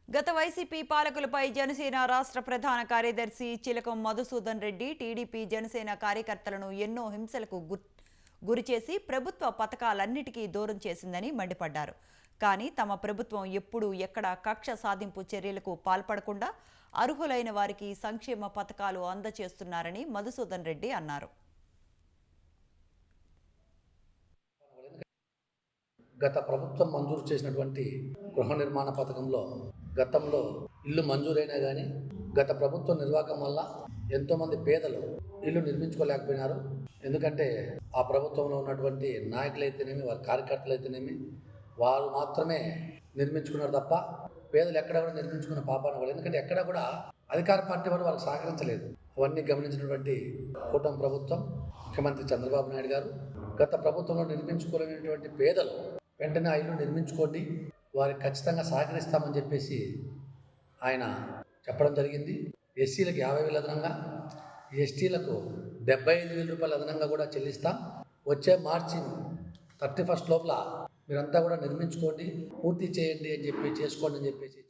గత వైసీపీ పాలకులపై జనసేన రాష్ట్ర ప్రధాన కార్యదర్శి చిలకం మధుసూదన్ రెడ్డి టీడీపీ జనసేన కార్యకర్తలను ఎన్నో హింసలకు గురిచేసి ప్రభుత్వ పథకాలన్నిటికీ దూరం చేసిందని మండిపడ్డారు. కానీ తమ ప్రభుత్వం ఎప్పుడూ ఎక్కడ కక్ష సాధింపు చర్యలకు పాల్పడకుండా అర్హులైన వారికి సంక్షేమ పథకాలు అందజేస్తున్నారని మధుసూదన్ రెడ్డి అన్నారు. గత ప్రభుత్వం మంజూరు చేసినటువంటి గృహ నిర్మాణ పథకంలో గతంలో ఇల్లు మంజూరైనా కానీ గత ప్రభుత్వ నిర్వాహకం వల్ల ఎంతోమంది పేదలు ఇల్లు నిర్మించుకోలేకపోయినారు. ఎందుకంటే ఆ ప్రభుత్వంలో ఉన్నటువంటి నాయకులైతేనేమి, వారి కార్యకర్తలు అయితేనేమి వారు మాత్రమే నిర్మించుకున్నారు తప్ప పేదలు ఎక్కడ కూడా నిర్మించుకున్న పాపాన వాళ్ళు. ఎందుకంటే ఎక్కడ కూడా అధికార పార్టీ వారు వాళ్ళకి సహకరించలేదు. అవన్నీ గమనించినటువంటి కూటమి ప్రభుత్వం, ముఖ్యమంత్రి చంద్రబాబు నాయుడు గారు గత ప్రభుత్వంలో నిర్మించుకోలేనటువంటి పేదలు వెంటనే ఆ ఇల్లు నిర్మించుకోండి, వారికి ఖచ్చితంగా సహకరిస్తామని చెప్పేసి ఆయన చెప్పడం జరిగింది. ఎస్సీలకు 50,000 అదనంగా, ఎస్టీలకు 75,000 రూపాయలు అదనంగా కూడా చెల్లిస్తాం. వచ్చే మార్చి 31 లోపల మీరంతా కూడా నిర్మించుకోండి, పూర్తి చేయండి అని చెప్పి చేసుకోండి అని చెప్పేసి